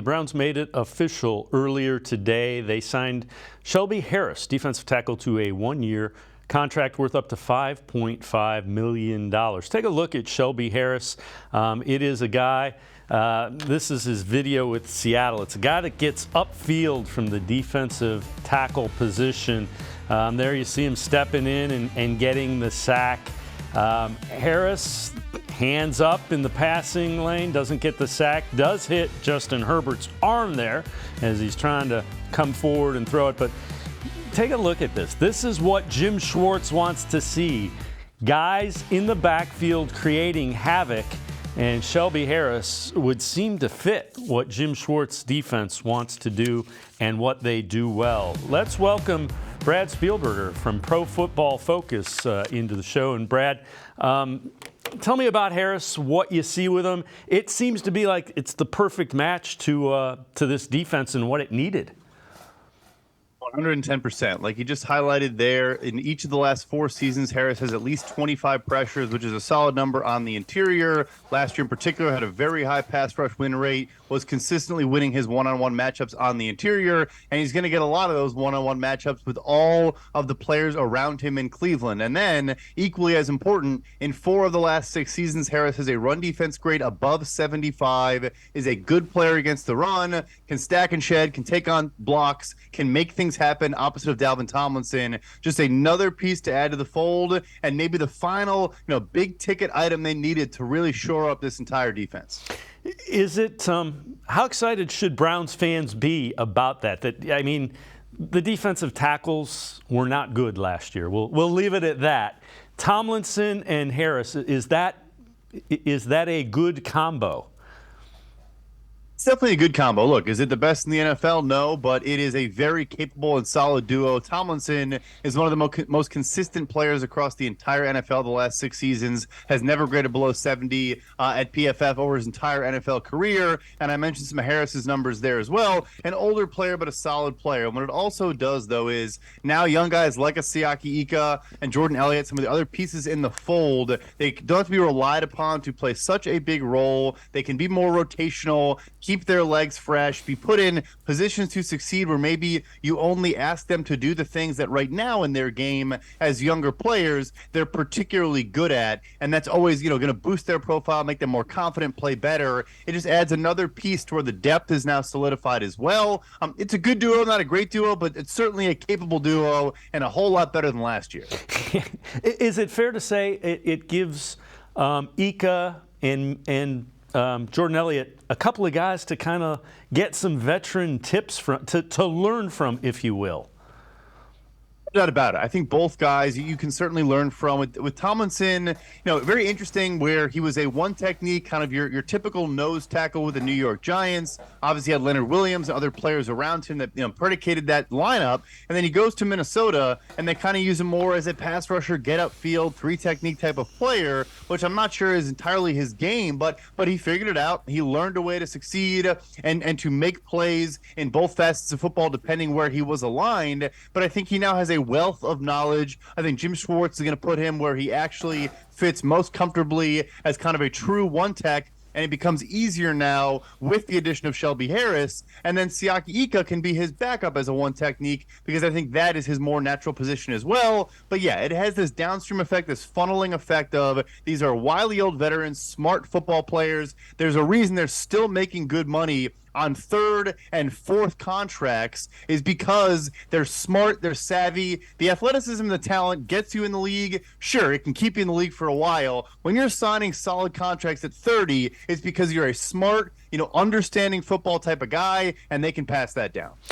The Browns made it official earlier today. They signed Shelby Harris, defensive tackle, to a one-year contract worth up to $5.5 million. Take a look at Shelby Harris. It is a guy, this is his video with Seattle. It's a guy that gets upfield from the defensive tackle position. There you see him stepping in and getting the sack. Harris, hands up in the passing lane, doesn't get the sack, does hit Justin Herbert's arm there as he's trying to come forward and throw it. But take a look at this. This is what Jim Schwartz wants to see. Guys in the backfield creating havoc, and Shelby Harris would seem to fit what Jim Schwartz's defense wants to do and what they do well. Let's welcome Brad Spielberger from Pro Football Focus into the show. And Brad, tell me about Harris, what you see with him. It seems to be like it's the perfect match to this defense and what it needed. 110%. Like you just highlighted there, in each of the last 4 seasons, Harris has at least 25 pressures, which is a solid number on the interior. Last year in particular, had a very high pass rush win rate, was consistently winning his one-on-one matchups on the interior, and he's going to get a lot of those one-on-one matchups with all of the players around him in Cleveland. And then, equally as important, in 4 of the last 6 seasons, Harris has a run defense grade above 75, is a good player against the run, can stack and shed, can take on blocks, can make things happen opposite of Dalvin Tomlinson. Just another piece to add to the fold, and maybe the final, big ticket item they needed to really shore up this entire defense. Is it, how excited should Browns fans be about that? I mean, the defensive tackles were not good last year. We'll leave it at that. Tomlinson and Harris, is that a good combo? It's definitely a good combo. Look, is it the best in the NFL? No, but it is a very capable and solid duo. Tomlinson is one of the most consistent players across the entire NFL the last 6 seasons, has never graded below 70 at PFF over his entire NFL career. And I mentioned some of Harris's numbers there as well. An older player, but a solid player. And what it also does, though, is now young guys like a Siaki Ika and Jordan Elliott, some of the other pieces in the fold, they don't have to be relied upon to play such a big role. They can be more rotational, keep their legs fresh, be put in positions to succeed where maybe you only ask them to do the things that right now in their game as younger players they're particularly good at, and that's always going to boost their profile, make them more confident, play better. It just adds another piece to where the depth is now solidified as well. It's a good duo, not a great duo, but it's certainly a capable duo and a whole lot better than last year. Is it fair to say it gives Ika and Jordan Elliott a couple of guys to kind of get some veteran tips from, to learn from, if you will? No doubt about it. I think both guys you can certainly learn from. With Tomlinson, very interesting where he was a one technique, kind of your typical nose tackle with the New York Giants. Obviously had Leonard Williams and other players around him that predicated that lineup. And then he goes to Minnesota and they kind of use him more as a pass rusher, get upfield, 3 technique type of player, which I'm not sure is entirely his game, but he figured it out. He learned a way to succeed and to make plays in both facets of football depending where he was aligned. But I think he now has a wealth of knowledge. I think Jim Schwartz is going to put him where he actually fits most comfortably as kind of a true one tech, and it becomes easier now with the addition of Shelby Harris. And then Siaki Ika can be his backup as a one technique because I think that is his more natural position as well. But yeah, it has this downstream effect, this funneling effect of these are wily old veterans, smart football players. There's a reason they're still making good money on 3rd and 4th contracts is because they're smart, they're savvy. The athleticism and the talent gets you in the league. Sure, it can keep you in the league for a while. When you're signing solid contracts at 30, it's because you're a smart, understanding football type of guy, and they can pass that down.